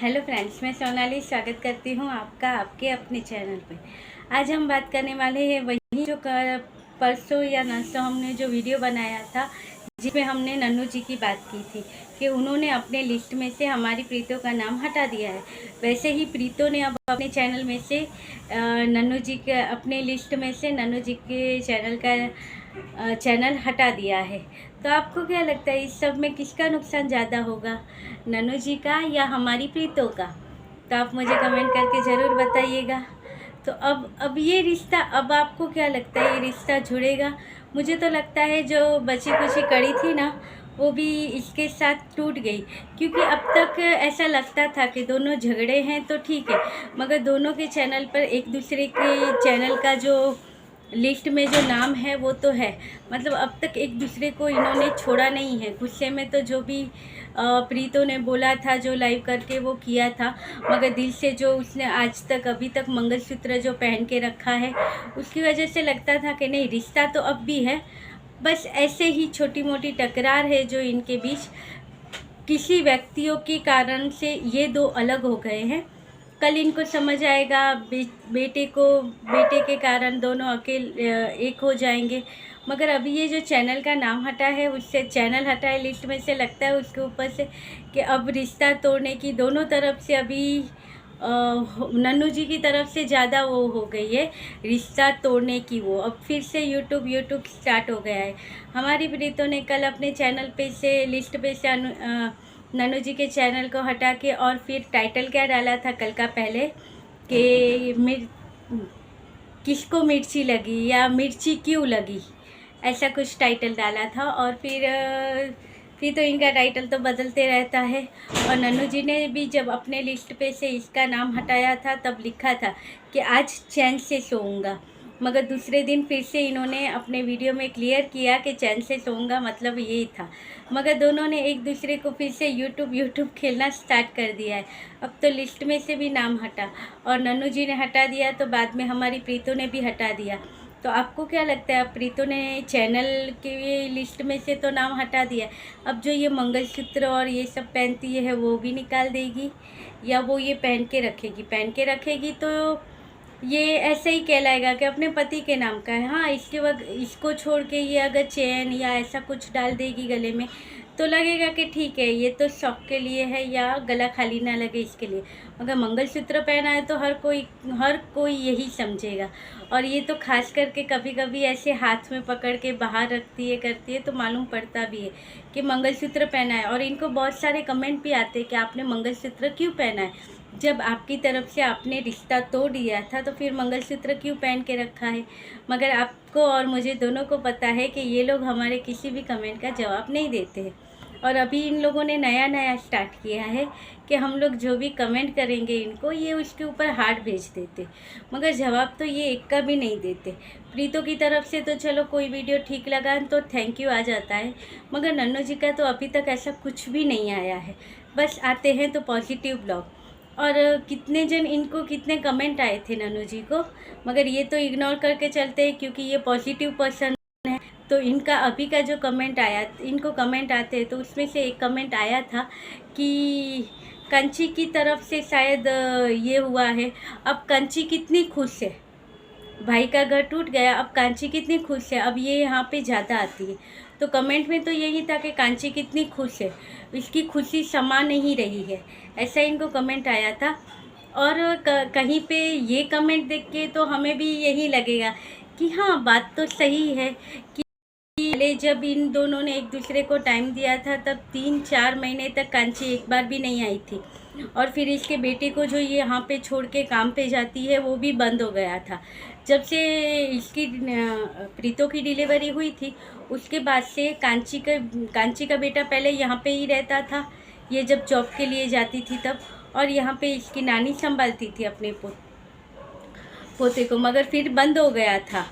Hello friends, मैं सोनाली स्वागत करती हूँ आपका आपके अपने चैनल पे। आज हम बात करने वाले हैं वही जो परसों या नरसों हमने जो वीडियो बनाया था, जिसमें हमने नन्नू जी की बात की थी कि उन्होंने अपने लिस्ट में से हमारी प्रीतों का नाम हटा दिया है। वैसे ही प्रीतों ने अब अपने चैनल में से नन्नू जी के अपने लिस्ट में से नन्नू जी के चैनल का चैनल हटा दिया है। तो आपको क्या लगता है इस सब में किसका नुकसान ज़्यादा होगा, नन्नू जी का या हमारी प्रीतों का? तो आप मुझे कमेंट करके ज़रूर बताइएगा। तो अब ये रिश्ता, अब आपको क्या लगता है ये रिश्ता जुड़ेगा? मुझे तो लगता है जो बची कुची कड़ी थी ना, वो भी इसके साथ टूट गई। क्योंकि अब तक ऐसा लगता था कि दोनों झगड़े हैं तो ठीक है, मगर दोनों के चैनल पर एक दूसरे के चैनल का जो लिस्ट में जो नाम है वो तो है। मतलब अब तक एक दूसरे को इन्होंने छोड़ा नहीं है। गुस्से में तो जो भी प्रीतों ने बोला था, जो लाइव करके वो किया था, मगर दिल से जो उसने आज तक अभी तक मंगलसूत्र जो पहन के रखा है, उसकी वजह से लगता था कि नहीं, रिश्ता तो अब भी है, बस ऐसे ही छोटी मोटी टकरार है जो इनके बीच किसी व्यक्तियों के कारण से ये दो अलग हो गए हैं। कल इनको समझ आएगा, बेटे के कारण दोनों एक हो जाएंगे। मगर अभी ये जो चैनल का नाम हटा है, उससे चैनल हटा है लिस्ट में से, लगता है उसके ऊपर से कि अब रिश्ता तोड़ने की दोनों तरफ से अभी नन्नू जी की तरफ से ज़्यादा वो हो गई है रिश्ता तोड़ने की। वो अब फिर से यूट्यूब स्टार्ट हो गया है। हमारी प्रीतों ने कल अपने चैनल पे से लिस्ट पे से नन्नू जी के चैनल को हटा के, और फिर टाइटल क्या डाला था कल का पहले कि किसको मिर्ची लगी या मिर्ची क्यों लगी, ऐसा कुछ टाइटल डाला था। और फिर तो इनका टाइटल तो बदलते रहता है। और नन्नू जी ने भी जब अपने लिस्ट पे से इसका नाम हटाया था, तब लिखा था कि आज चैन से सोऊंगा। मगर दूसरे दिन फिर से इन्होंने अपने वीडियो में क्लियर किया कि चैन से सोऊंगा मतलब यही था। मगर दोनों ने एक दूसरे को फिर से यूट्यूब खेलना स्टार्ट कर दिया है। अब तो लिस्ट में से भी नाम हटा, और नन्नू जी ने हटा दिया तो बाद में हमारी प्रीतों ने भी हटा दिया। तो आपको क्या लगता है, अब प्रीतों ने चैनल के लिस्ट में से तो नाम हटा दिया, अब जो ये मंगलसूत्र और ये सब पहनती है वो भी निकाल देगी, या वो ये पहन के रखेगी तो ये ऐसे ही कहलाएगा कि अपने पति के नाम का है। हाँ, इसके वक्त इसको छोड़ के ये अगर चेन या ऐसा कुछ डाल देगी गले में, तो लगेगा कि ठीक है, ये तो शौक के लिए है या गला खाली ना लगे इसके लिए। मगर मंगलसूत्र पहना है तो हर कोई यही समझेगा। और ये तो खास करके कभी कभी ऐसे हाथ में पकड़ के बाहर रखती है, करती है, तो मालूम पड़ता भी है कि मंगलसूत्र पहना है। और इनको बहुत सारे कमेंट भी आते हैं कि आपने मंगलसूत्र क्यों पहना है, जब आपकी तरफ से आपने रिश्ता तोड़ दिया था तो फिर मंगलसूत्र क्यों पहन के रखा है। मगर आपको और मुझे दोनों को पता है कि ये लोग हमारे किसी भी कमेंट का जवाब नहीं देते हैं। और अभी इन लोगों ने नया स्टार्ट किया है कि हम लोग जो भी कमेंट करेंगे इनको, ये उसके ऊपर हार्ट भेज देते, मगर जवाब तो ये एक का भी नहीं देते। प्रीतों की तरफ से तो चलो कोई वीडियो ठीक लगा तो थैंक यू आ जाता है, मगर नन्नू जी का तो अभी तक ऐसा कुछ भी नहीं आया है। बस आते हैं तो पॉजिटिव ब्लॉग। और कितने कमेंट आए थे नन्नू जी को, मगर ये तो इग्नोर करके चलते हैं क्योंकि ये पॉजिटिव पर्सन है। तो इनका अभी का जो कमेंट आया, इनको कमेंट आते हैं तो उसमें से एक कमेंट आया था कि कंची की तरफ से शायद ये हुआ है, अब कंची कितनी खुश है, भाई का घर टूट गया, अब कांची कितनी खुश है, अब ये यहाँ पे ज़्यादा आती है। तो कमेंट में तो यही था कि कांची कितनी खुश है, इसकी खुशी समा नहीं रही है, ऐसा इनको कमेंट आया था। और कहीं पे ये कमेंट देख के तो हमें भी यही लगेगा कि हाँ, बात तो सही है कि पहले जब इन दोनों ने एक दूसरे को टाइम दिया था, तब 3-4 महीने तक कांची एक बार भी नहीं आई थी। और फिर इसके बेटे को जो ये यहाँ पे छोड़ के काम पे जाती है, वो भी बंद हो गया था। जब से इसकी प्रीतों की डिलीवरी हुई थी, उसके बाद से कांची का बेटा पहले यहाँ पे ही रहता था, ये जब जॉब के लिए जाती थी तब, और यहाँ पे इसकी नानी संभालती थी अपने पोते को। मगर फिर बंद हो गया था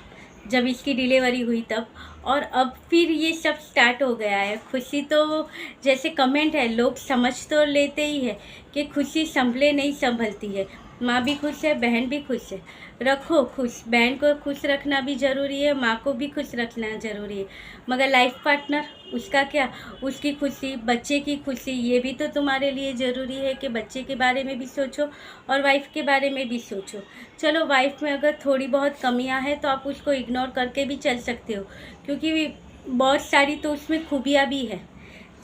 जब इसकी डिलीवरी हुई तब। और अब फिर ये सब स्टार्ट हो गया है। खुशी तो जैसे कमेंट है, लोग समझ तो लेते ही है कि खुशी संभले नहीं संभलती है। माँ भी खुश है, बहन भी खुश है, रखो खुश। बहन को खुश रखना भी ज़रूरी है, माँ को भी खुश रखना ज़रूरी है। मगर लाइफ पार्टनर, उसका क्या, उसकी खुशी, बच्चे की खुशी, ये भी तो तुम्हारे लिए ज़रूरी है कि बच्चे के बारे में भी सोचो और वाइफ के बारे में भी सोचो। चलो वाइफ में अगर थोड़ी बहुत कमियां हैं तो आप उसको इग्नोर करके भी चल सकते हो, क्योंकि बहुत सारी तो उसमें खूबियाँ भी है।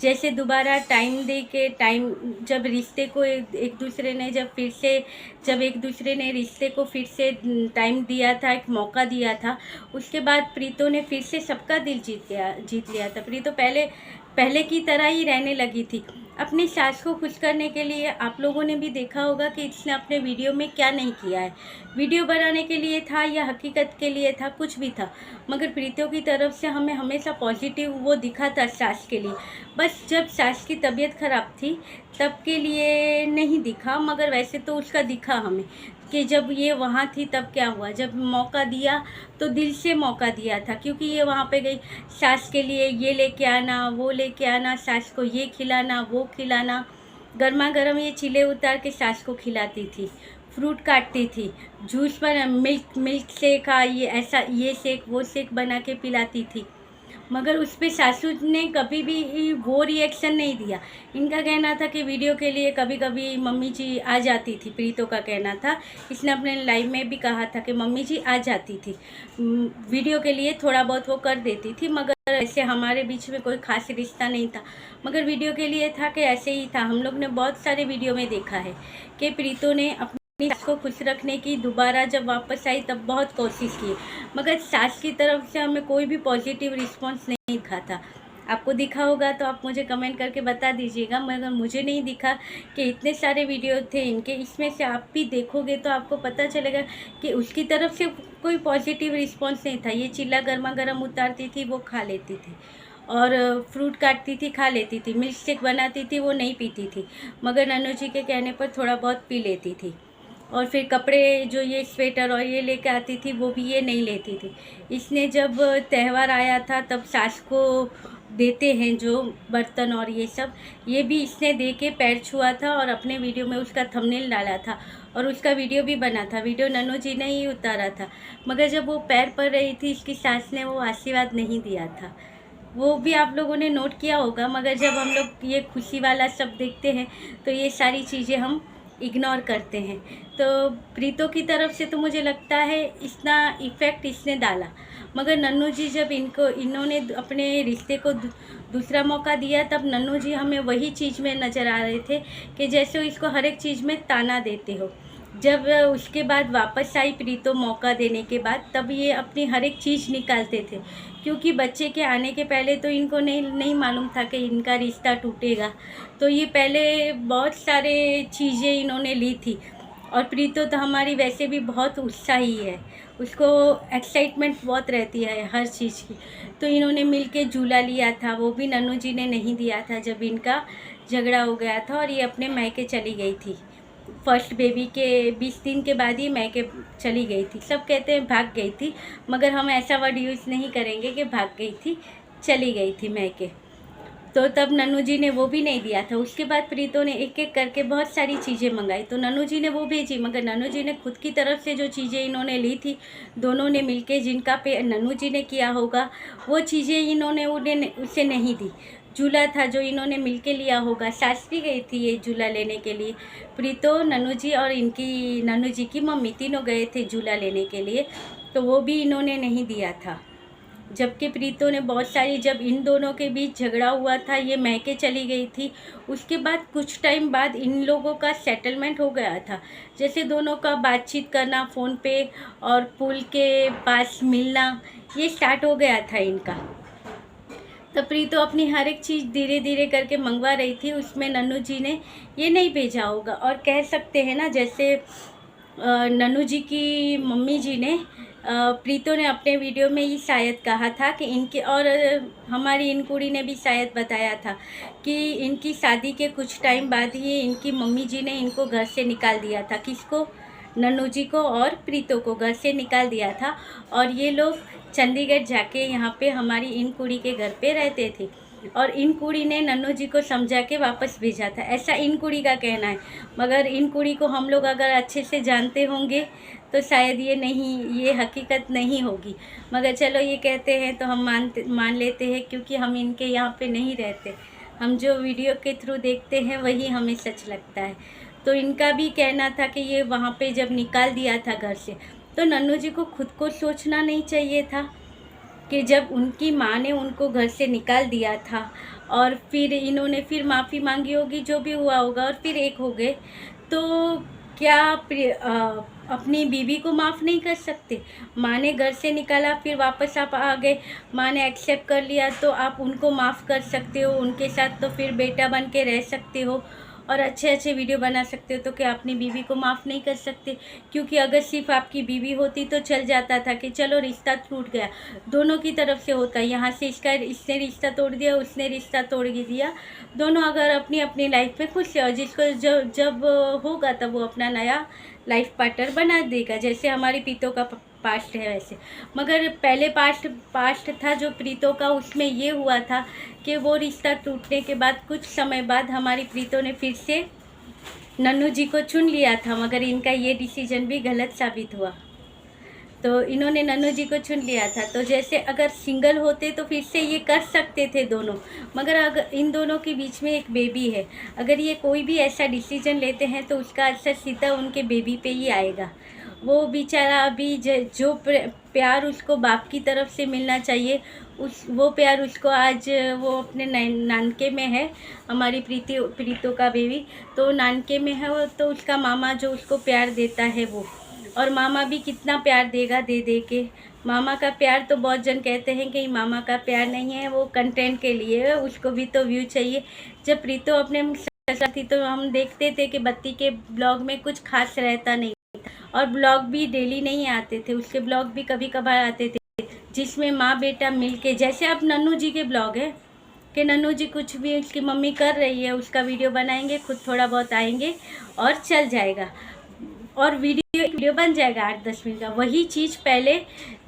जैसे दोबारा टाइम दे के, टाइम जब रिश्ते को एक दूसरे ने जब एक दूसरे ने रिश्ते को फिर से टाइम दिया था, एक मौका दिया था, उसके बाद प्रीतो ने फिर से सबका दिल जीत लिया था। प्रीतो पहले की तरह ही रहने लगी थी। अपनी सास को खुश करने के लिए आप लोगों ने भी देखा होगा कि इसने अपने वीडियो में क्या नहीं किया है। वीडियो बनाने के लिए था या हकीकत के लिए था, कुछ भी था, मगर प्रीतो की तरफ से हमें हमेशा पॉजिटिव वो दिखा था सास के लिए। बस जब सास की तबीयत ख़राब थी तब के लिए नहीं दिखा, मगर वैसे तो उसका दिखा हमें कि जब ये वहाँ थी तब क्या हुआ। जब मौका दिया तो दिल से मौका दिया था, क्योंकि ये वहाँ पे गई, सास के लिए ये लेके आना, वो लेके आना, सास को ये खिलाना, वो खिलाना, गर्मा गर्म ये चीले उतार के सास को खिलाती थी, फ्रूट काटती थी, जूस बना, मिल्क शेक, ये ऐसा, ये शेक, वो शेक बना के पिलाती थी। मगर उस पे सासू ने कभी भी वो रिएक्शन नहीं दिया। इनका कहना था कि वीडियो के लिए कभी कभी मम्मी जी आ जाती थी, प्रीतो का कहना था, इसने अपने लाइव में भी कहा था कि मम्मी जी आ जाती थी, वीडियो के लिए थोड़ा बहुत वो कर देती थी, मगर ऐसे हमारे बीच में कोई खास रिश्ता नहीं था। मगर वीडियो के लिए था कि ऐसे ही था। हम लोग ने बहुत सारे वीडियो में देखा है कि प्रीतो ने अपनी सास को खुश रखने की दोबारा जब वापस आई तब बहुत कोशिश की, मगर सास की तरफ से हमें कोई भी पॉजिटिव रिस्पांस नहीं दिखा था। आपको दिखा होगा तो आप मुझे कमेंट करके बता दीजिएगा, मगर मुझे नहीं दिखा कि इतने सारे वीडियो थे इनके, इसमें से आप भी देखोगे तो आपको पता चलेगा कि उसकी तरफ से कोई पॉजिटिव रिस्पांस नहीं था। ये चिल्ला गर्मा गर्म उतारती थी, वो खा लेती थी, और फ्रूट काटती थी, खा लेती थी, मिल्क शेक बनाती थी, वो नहीं पीती थी, मगर नन्नू जी के कहने पर थोड़ा बहुत पी लेती थी। और फिर कपड़े जो ये स्वेटर और ये लेके आती थी वो भी ये नहीं लेती थी। इसने जब त्यौहार आया था तब सास को देते हैं जो बर्तन और ये सब, ये भी इसने दे के पैर छुआ था और अपने वीडियो में उसका थंबनेल डाला था और उसका वीडियो भी बना था। वीडियो नन्नू जी ने ही उतारा था, मगर जब वो पैर पड़ रही थी इसकी सास ने वो आशीर्वाद नहीं दिया था। वो भी आप लोगों ने नोट किया होगा, मगर जब हम लोग ये खुशी वाला सब देखते हैं तो ये सारी चीज़ें हम इग्नोर करते हैं। तो प्रीतो की तरफ से तो मुझे लगता है इतना इफ़ेक्ट इसने डाला, मगर नन्नू जी जब इन्होंने अपने रिश्ते को दूसरा मौका दिया तब नन्नू जी हमें वही चीज़ में नज़र आ रहे थे कि जैसे इसको हर एक चीज़ में ताना देते हो। जब उसके बाद वापस आई प्रीतो मौका देने के बाद, तब ये अपनी हर एक चीज़ निकालते थे, क्योंकि बच्चे के आने के पहले तो इनको नहीं मालूम था कि इनका रिश्ता टूटेगा। तो ये पहले बहुत सारे चीज़ें इन्होंने ली थी। और प्रीतो तो हमारी वैसे भी बहुत उत्साही है, उसको एक्साइटमेंट बहुत रहती है हर चीज़ की। तो इन्होंने मिलके झूला लिया था, वो भी नन्नू जी ने नहीं दिया था जब इनका झगड़ा हो गया था और ये अपने मायके चली गई थी। फर्स्ट बेबी के 20 दिन के बाद ही मायके चली गई थी। सब कहते हैं भाग गई थी, मगर हम ऐसा वर्ड यूज़ नहीं करेंगे कि भाग गई थी, चली गई थी मायके। तो तब नन्नू जी ने वो भी नहीं दिया था। उसके बाद प्रीतो ने एक एक करके बहुत सारी चीज़ें मंगाई, तो नन्नू जी ने वो भेजी, मगर नन्नू जी ने खुद की तरफ से जो चीज़ें इन्होंने ली थी, दोनों ने मिलके जिनका पे नन्नू जी ने किया होगा वो चीज़ें इन्होंने उसे नहीं दी। झूला था जो इन्होंने मिलके लिया होगा, सास भी गई थी ये झूला लेने के लिए। प्रीतो, नन्नू जी और इनकी नन्नू जी की मम्मी तीनों गए थे झूला लेने के लिए, तो वो भी इन्होंने नहीं दिया था। जबकि प्रीतो ने बहुत सारी, जब इन दोनों के बीच झगड़ा हुआ था, ये मैके चली गई थी, उसके बाद कुछ टाइम बाद इन लोगों का सेटलमेंट हो गया था। जैसे दोनों का बातचीत करना फ़ोन पे और पुल के पास मिलना, ये स्टार्ट हो गया था इनका। तो प्रीतो अपनी हर एक चीज़ धीरे धीरे करके मंगवा रही थी, उसमें नन्नू जी ने ये नहीं भेजा होगा। और कह सकते हैं ना, जैसे नन्नू जी की मम्मी जी ने, प्रीतो ने अपने वीडियो में ही शायद कहा था कि इनके, और हमारी इन कुड़ी ने भी शायद बताया था कि इनकी शादी के कुछ टाइम बाद ही इनकी मम्मी जी ने इनको घर से निकाल दिया था। किसको? नन्नू जी को और प्रीतो को घर से निकाल दिया था और ये लोग चंडीगढ़ जाके यहाँ पे हमारी इन कुड़ी के घर पे रहते थे और इन कुड़ी ने नन्नू जी को समझा के वापस भेजा था, ऐसा इन कुड़ी का कहना है। मगर इन कुड़ी को हम लोग अगर अच्छे से जानते होंगे तो शायद ये हकीकत नहीं होगी, मगर चलो ये कहते हैं तो हम मान लेते हैं, क्योंकि हम इनके यहाँ पे नहीं रहते। हम जो वीडियो के थ्रू देखते हैं वही हमें सच लगता है। तो इनका भी कहना था कि ये वहाँ पे जब निकाल दिया था घर से, तो नन्नू जी को खुद को सोचना नहीं चाहिए था कि जब उनकी माँ ने उनको घर से निकाल दिया था और फिर इन्होंने फिर माफ़ी मांगी होगी, जो भी हुआ होगा, और फिर एक हो गए, तो क्या अपनी बीवी को माफ़ नहीं कर सकते? माँ ने घर से निकाला, फिर वापस आप आ गए, माँ ने एक्सेप्ट कर लिया, तो आप उनको माफ़ कर सकते हो, उनके साथ तो फिर बेटा बन के रह सकते हो और अच्छे अच्छे वीडियो बना सकते हो। तो क्या अपनी बीवी को माफ़ नहीं कर सकते? क्योंकि अगर सिर्फ आपकी बीवी होती तो चल जाता था कि चलो रिश्ता टूट गया, दोनों की तरफ से होता है, यहाँ से इसने रिश्ता तोड़ दिया, उसने रिश्ता तोड़ दिया, दोनों अगर अपनी अपनी लाइफ में खुश है और जिसको जब होगा तब वो अपना नया लाइफ पार्टनर बना देगा, जैसे हमारी प्रीतो का पास्ट है वैसे। मगर पहले पास्ट था जो प्रीतो का, उसमें ये हुआ था कि वो रिश्ता टूटने के बाद कुछ समय बाद हमारी प्रीतो ने फिर से नन्नू जी को चुन लिया था, मगर इनका ये डिसीजन भी गलत साबित हुआ। तो इन्होंने नन्नू जी को चुन लिया था, तो जैसे अगर सिंगल होते तो फिर से ये कर सकते थे दोनों, मगर अगर इन दोनों के बीच में एक बेबी है, अगर ये कोई भी ऐसा डिसीजन लेते हैं तो उसका असर सीधा उनके बेबी पे ही आएगा। वो बेचारा अभी जो प्यार उसको बाप की तरफ से मिलना चाहिए, वो प्यार उसको आज वो अपने नानके में है, हमारी प्रीतो का बेबी तो नानके में है, तो उसका मामा जो उसको प्यार देता है वो, और मामा भी कितना प्यार देगा दे के। मामा का प्यार तो बहुत जन कहते हैं कि मामा का प्यार नहीं है, वो कंटेंट के लिए है, उसको भी तो व्यू चाहिए। जब प्रीतो अपने ससुराल थी तो हम देखते थे कि बत्ती के ब्लॉग में कुछ खास रहता नहीं, और ब्लॉग भी डेली नहीं आते थे, उसके ब्लॉग भी कभी कभार आते थे जिसमें माँ बेटा मिलके, जैसे अब नन्नू जी के ब्लॉग है कि नन्नू जी कुछ भी उसकी मम्मी कर रही है उसका वीडियो बनाएंगे, खुद थोड़ा बहुत आएंगे और चल जाएगा, और वीडियो बन जाएगा 8-10 मिनट का। वही चीज़ पहले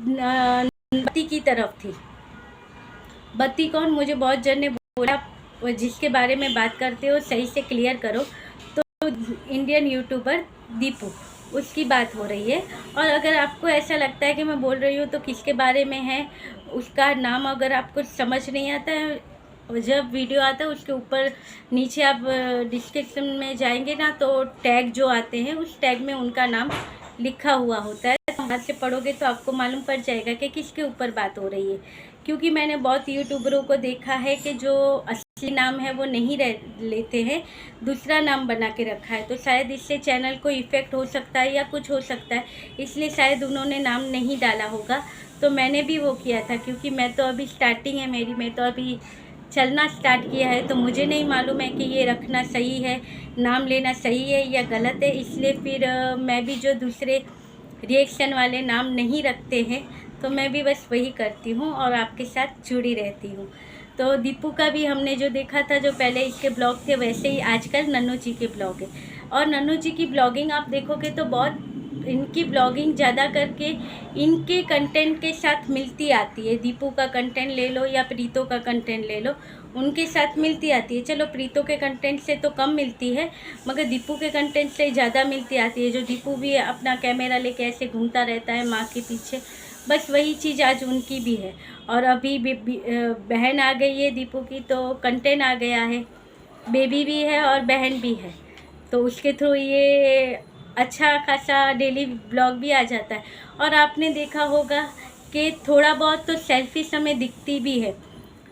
बत्ती की तरफ थी। बत्ती कौन, मुझे बहुत जन ने बोला जिसके बारे में बात करते हो सही से क्लियर करो, तो इंडियन यूट्यूबर दीपू, उसकी बात हो रही है। और अगर आपको ऐसा लगता है कि मैं बोल रही हूँ तो किसके बारे में है, उसका नाम अगर आपको समझ नहीं आता है, जब वीडियो आता है उसके ऊपर नीचे आप डिस्क्रिप्शन में जाएंगे ना, तो टैग जो आते हैं उस टैग में उनका नाम लिखा हुआ होता है, तो वहाँ से पढ़ोगे तो आपको मालूम पड़ जाएगा कि किसके ऊपर बात हो रही है। क्योंकि मैंने बहुत यूट्यूबरों को देखा है कि जो असली नाम है वो नहीं लेते हैं, दूसरा नाम बना के रखा है, तो शायद इससे चैनल को इफ़ेक्ट हो सकता है या कुछ हो सकता है, इसलिए शायद उन्होंने नाम नहीं डाला होगा। तो मैंने भी वो किया था, क्योंकि मैं तो अभी स्टार्टिंग है मेरी, मैं तो अभी चलना स्टार्ट किया है, तो मुझे नहीं मालूम है कि ये रखना सही है, नाम लेना सही है या गलत है, इसलिए फिर मैं भी जो दूसरे रिएक्शन वाले नाम नहीं रखते हैं तो मैं भी बस वही करती हूँ और आपके साथ जुड़ी रहती हूँ। तो दीपू का भी हमने जो देखा था, जो पहले इसके ब्लॉग थे वैसे ही आजकल नन्नू जी के ब्लॉग है, और नन्नू जी की ब्लॉगिंग आप देखोगे तो बहुत, इनकी ब्लॉगिंग ज़्यादा करके इनके कंटेंट के साथ मिलती आती है। दीपू का कंटेंट ले लो या प्रीतो का कंटेंट ले लो, उनके साथ मिलती आती है। चलो प्रीतो के कंटेंट से तो कम मिलती है, मगर दीपू के कंटेंट से ज़्यादा मिलती आती है। जो दीपू भी अपना कैमरा लेके ऐसे घूमता रहता है माँ के पीछे, बस वही चीज़ आज उनकी भी है। और अभी बहन आ गई है दीपू की, तो कंटेंट आ गया है, बेबी भी है और बहन भी है, तो उसके थ्रू ये अच्छा खासा डेली ब्लॉग भी आ जाता है। और आपने देखा होगा कि थोड़ा बहुत तो सेल्फिश हमें दिखती भी है।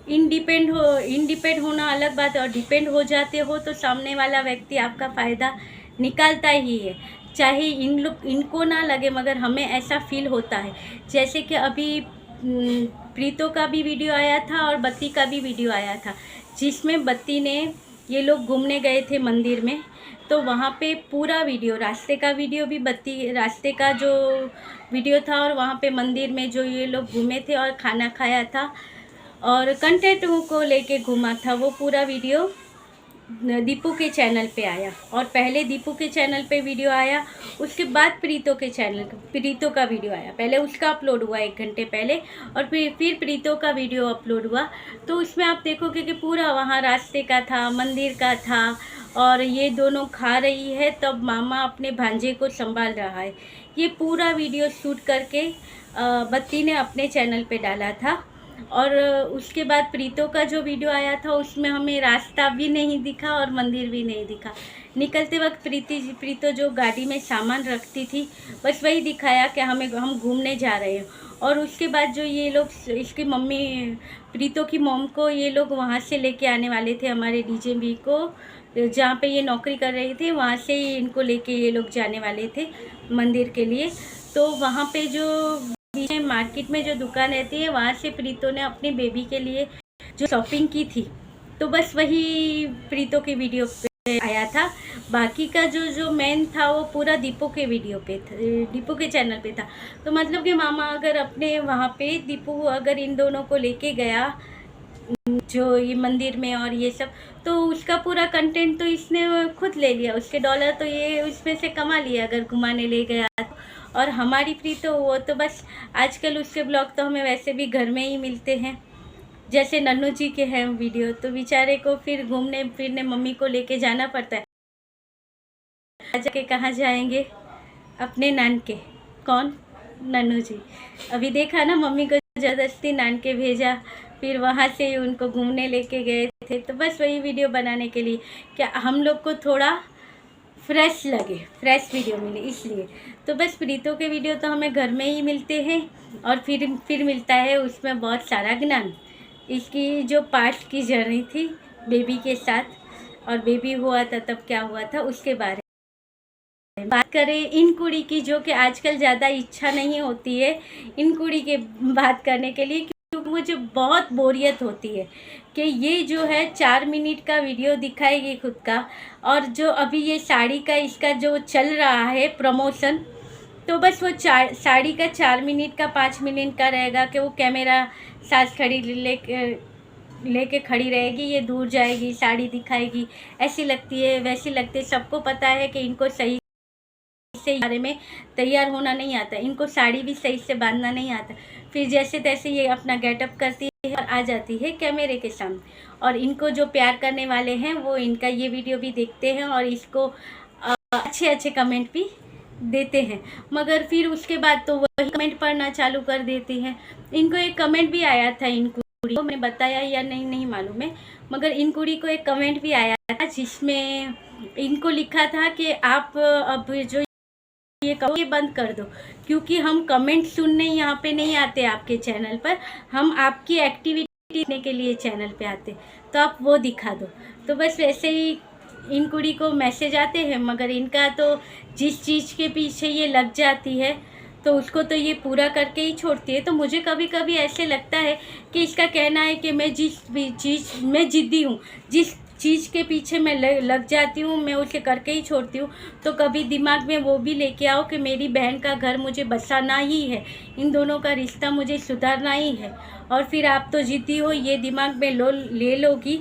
इंडिपेंड होना अलग बात है, और डिपेंड हो जाते हो तो सामने वाला व्यक्ति आपका फ़ायदा निकालता ही है, चाहे इनको ना लगे, मगर हमें ऐसा फील होता है। जैसे कि अभी प्रीतो का भी वीडियो आया था और बत्ती का भी वीडियो आया था, जिसमें बत्ती ने, ये लोग घूमने गए थे मंदिर में, तो वहाँ पे पूरा वीडियो, रास्ते का वीडियो भी बत्ती, रास्ते का जो वीडियो था, और वहाँ पे मंदिर में जो ये लोग घूमे थे और खाना खाया था और कंटेंट को लेके घूमा था, वो पूरा वीडियो दीपू के चैनल पे आया, और पहले दीपू के चैनल पे वीडियो आया, उसके बाद प्रीतो का वीडियो आया। पहले उसका अपलोड हुआ 1 घंटे पहले, और फिर प्रीतो का वीडियो अपलोड हुआ। तो उसमें आप देखोगे कि पूरा वहाँ रास्ते का था, मंदिर का था, और ये दोनों खा रही है, तब मामा अपने भांजे को संभाल रहा है। ये पूरा वीडियो शूट करके बत्ती ने अपने चैनल पे डाला था। और उसके बाद प्रीतो का जो वीडियो आया था उसमें हमें रास्ता भी नहीं दिखा और मंदिर भी नहीं दिखा। निकलते वक्त प्रीतो जो गाड़ी में सामान रखती थी, बस वही दिखाया कि हम घूमने जा रहे हैं। और उसके बाद जो ये लोग, इसकी मम्मी, प्रीतो की मॉम को ये लोग वहाँ से लेके आने वाले थे, हमारे डीजेबी को, जहाँ पे ये नौकरी कर रही थी, वहाँ से ही इनको लेके ये लोग जाने वाले थे मंदिर के लिए। तो वहाँ पे जो मार्केट में जो दुकान रहती है, वहाँ से प्रीतो ने अपनी बेबी के लिए जो शॉपिंग की थी, तो बस वही प्रीतो के वीडियो पे आया था। बाकी का जो मेन था वो पूरा दीपू के वीडियो पे था, दीपू के चैनल पे था। तो मतलब कि मामा अगर अपने वहाँ पे दीपू अगर इन दोनों को लेके गया जो ये मंदिर में और ये सब, तो उसका पूरा कंटेंट तो इसने खुद ले लिया, उसके डॉलर तो ये उसमें से कमा लिया अगर घुमाने ले गया। और हमारी प्रीतो, वो तो बस आजकल उसके ब्लॉग तो हमें वैसे भी घर में ही मिलते हैं, जैसे नन्नू जी के हैं वीडियो, तो बेचारे को फिर घूमने फिरने मम्मी को लेके जाना पड़ता है। जाके कहाँ जाएंगे, अपने नानके। कौन? नन्नू जी। अभी देखा ना, मम्मी को ज़बरदस्ती नानके भेजा, फिर वहाँ से उनको घूमने लेके गए थे। तो बस वही वीडियो बनाने के लिए क्या हम लोग को थोड़ा फ्रेश लगे, फ्रेश वीडियो मिले, इसलिए। तो बस प्रीतो के वीडियो तो हमें घर में ही मिलते हैं, और फिर मिलता है उसमें बहुत सारा ज्ञान। इसकी जो पास्ट की जर्नी थी बेबी के साथ, और बेबी हुआ था तब क्या हुआ था उसके बारे में बात करें। इन कुड़ी की, जो कि आजकल ज़्यादा इच्छा नहीं होती है इन कुड़ी के बात करने के लिए, क्योंकि मुझे बहुत बोरियत होती है कि ये जो है 4 मिनट का वीडियो दिखाएगी खुद का, और जो अभी ये साड़ी का इसका जो चल रहा है प्रमोशन, तो बस वो साड़ी का 4 मिनट का 5 मिनट का रहेगा कि वो कैमरा साथ खड़ी लेके खड़ी रहेगी, ये दूर जाएगी, साड़ी दिखाएगी, ऐसी लगती है वैसी लगती है। सबको पता है कि इनको सही से बारे में तैयार होना नहीं आता, इनको साड़ी भी सही से बांधना नहीं आता। फिर जैसे तैसे ये अपना गेटअप करती है और आ जाती है कैमरे के सामने, और इनको जो प्यार करने वाले हैं वो इनका ये वीडियो भी देखते हैं और इसको अच्छे अच्छे कमेंट भी देते हैं। मगर फिर उसके बाद तो वही कमेंट पढ़ना चालू कर देती हैं। इनको एक कमेंट भी आया था, इन कुड़ी को मैंने बताया या नहीं मालूम है, मगर इन कुड़ी को एक कमेंट भी आया था जिसमें इनको लिखा था कि आप अब जो ये बंद कर दो, क्योंकि हम कमेंट सुनने यहाँ पे नहीं आते आपके चैनल पर, हम आपकी एक्टिविटी देखने के लिए चैनल पे आते, तो आप वो दिखा दो। तो बस वैसे ही इन कुड़ी को मैसेज आते हैं, मगर इनका तो जिस चीज़ के पीछे ये लग जाती है तो उसको तो ये पूरा करके ही छोड़ती है। तो मुझे कभी कभी ऐसे लगता है कि इसका कहना है कि मैं जिस भी चीज़ में ज़िद्दी हूँ, जिस चीज़ के पीछे मैं लग जाती हूँ, मैं उसे करके ही छोड़ती हूँ। तो कभी दिमाग में वो भी लेके आओ कि मेरी बहन का घर मुझे बसाना ही है, इन दोनों का रिश्ता मुझे सुधारना ही है, और फिर आप तो ज़िद्दी हो, ये दिमाग में ले लोगी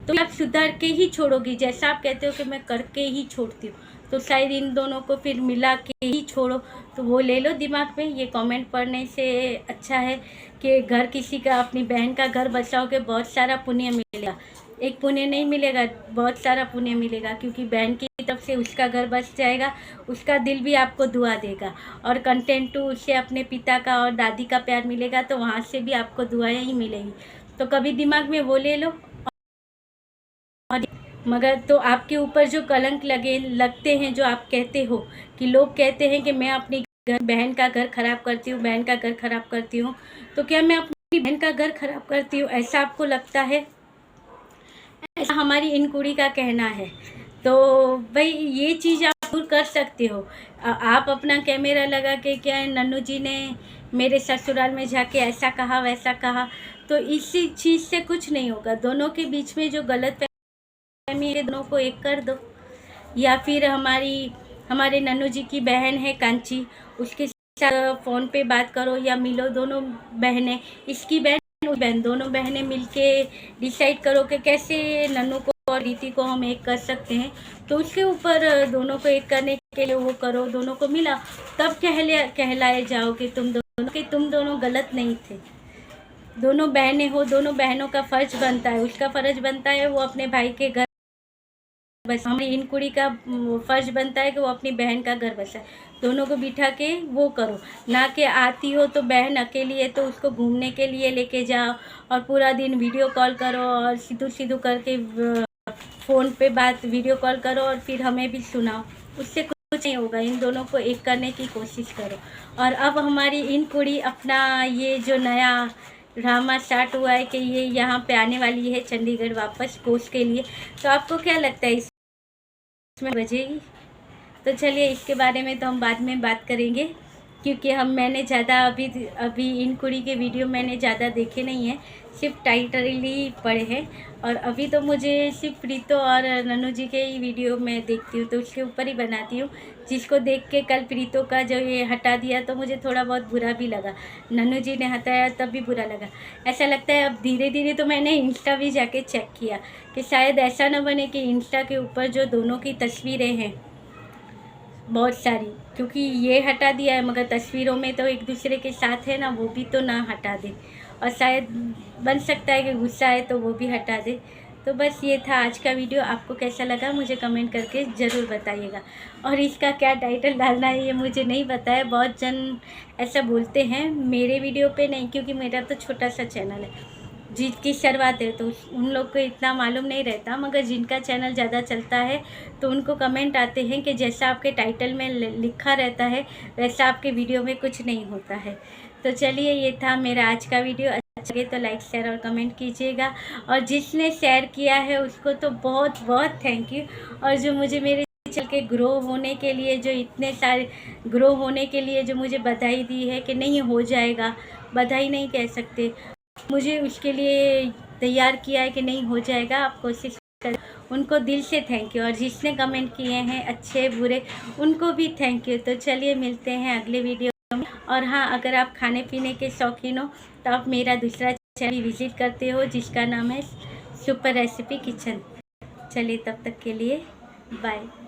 तो आप सुधार के ही छोड़ोगी। जैसा आप कहते हो कि मैं करके ही छोड़ती हूँ, तो शायद इन दोनों को फिर मिला के ही छोड़ो, तो वो ले लो दिमाग में। ये कमेंट पढ़ने से अच्छा है कि घर किसी का, अपनी बहन का घर बचाओगे, बहुत सारा पुण्य मिलेगा। एक पुण्य नहीं मिलेगा, बहुत सारा पुण्य मिलेगा, क्योंकि बहन की तरफ से उसका घर बच जाएगा, उसका दिल भी आपको दुआ देगा, और कंटेंट टू उससे अपने पिता का और दादी का प्यार मिलेगा, तो वहाँ से भी आपको दुआएं ही मिलेगी। तो कभी दिमाग में वो ले लो। और मगर तो आपके ऊपर जो कलंक लगते हैं, जो आप कहते हो कि लोग कहते हैं कि मैं अपनी बहन का घर खराब करती हूँ, बहन का घर खराब करती हूँ, तो क्या मैं अपनी बहन का घर खराब करती हूँ, ऐसा आपको लगता है? ऐसा हमारी इन कुड़ी का कहना है। तो भाई ये चीज़ आप दूर कर सकते हो। आप अपना कैमरा लगा के, क्या नन्नू जी ने मेरे ससुराल में जाके ऐसा कहा वैसा कहा, तो इसी चीज़ से कुछ नहीं होगा। दोनों के बीच में जो गलत फहमी, दोनों को एक कर दो। या फिर हमारे नन्नू जी की बहन है कांची, उसके साथ फ़ोन पे बात करो या मिलो, दोनों बहनें, इसकी बहन दोनों बहनें मिलके डिसाइड करो कि कैसे नन्नू को और रीति को हम एक कर सकते हैं, तो उसके ऊपर दोनों को एक करने के लिए वो करो, दोनों को मिला, तब कहलाए जाओ कि तुम दोनों गलत नहीं थे। दोनों बहनें हो, दोनों बहनों का फ़र्ज बनता है, उसका फ़र्ज बनता है वो अपने भाई के घर बस, हमारी इन कुड़ी का फ़र्ज बनता है कि वो अपनी बहन का घर बसाए। दोनों को बिठा के वो करो, ना कि आती हो तो बहन अकेली है तो उसको घूमने के लिए लेके जाओ और पूरा दिन वीडियो कॉल करो और सीधू सीधू करके फ़ोन पे बात वीडियो कॉल करो और फिर हमें भी सुनाओ। उससे कुछ नहीं होगा। इन दोनों को एक करने की कोशिश करो। और अब हमारी इन कुड़ी अपना ये जो नया ड्रामा स्टार्ट हुआ है कि ये यहाँ पे आने वाली है चंडीगढ़ वापस कोर्स के लिए, तो आपको क्या लगता है इसमें बजेगी? तो चलिए इसके बारे में तो हम बाद में बात करेंगे, क्योंकि मैंने ज़्यादा अभी इन कुड़ी के वीडियो मैंने ज़्यादा देखे नहीं हैं, सिर्फ टाइटल ही पढ़े हैं। और अभी तो मुझे सिर्फ प्रीतो और नन्नू जी के ही वीडियो मैं देखती हूँ, तो उसके ऊपर ही बनाती हूँ। जिसको देख के कल प्रीतो का जो ये हटा दिया तो मुझे थोड़ा बहुत बुरा भी लगा, नन्नू जी ने हटाया तब भी बुरा लगा। ऐसा लगता है अब धीरे धीरे, तो मैंने इंस्टा भी जाके चेक किया कि शायद ऐसा ना बने कि इंस्टा के ऊपर जो दोनों की तस्वीरें हैं बहुत सारी, क्योंकि ये हटा दिया है मगर तस्वीरों में तो एक दूसरे के साथ है ना, वो भी तो ना हटा दे। और शायद बन सकता है कि गुस्सा है तो वो भी हटा दे। तो बस ये था आज का वीडियो। आपको कैसा लगा मुझे कमेंट करके ज़रूर बताइएगा। और इसका क्या टाइटल डालना है ये मुझे नहीं पता है, बहुत जन ऐसा बोलते हैं मेरे वीडियो पे नहीं, क्योंकि मेरा तो छोटा सा चैनल है जिसकी शुरुआत है, तो उन लोग को इतना मालूम नहीं रहता। मगर जिनका चैनल ज़्यादा चलता है तो उनको कमेंट आते हैं कि जैसा आपके टाइटल में लिखा रहता है वैसा आपके वीडियो में कुछ नहीं होता है। तो चलिए ये था मेरा आज का वीडियो। अच्छा लगे तो लाइक शेयर और कमेंट कीजिएगा। और जिसने शेयर किया है उसको तो बहुत बहुत थैंक यू। और जो मुझे मेरे चैनल के ग्रो होने के लिए, जो इतने सारे ग्रो होने के लिए जो मुझे बधाई दी है कि नहीं हो जाएगा, बधाई नहीं कह सकते, मुझे उसके लिए तैयार किया है कि नहीं हो जाएगा, आप कोशिश कर, उनको दिल से थैंक यू। और जिसने कमेंट किए हैं अच्छे बुरे उनको भी थैंक यू। तो चलिए मिलते हैं अगले वीडियो में। और हाँ, अगर आप खाने पीने के शौकीन हो तो आप मेरा दूसरा चैनल विज़िट करते हो जिसका नाम है सुपर रेसिपी किचन। चलिए तब तक के लिए बाय।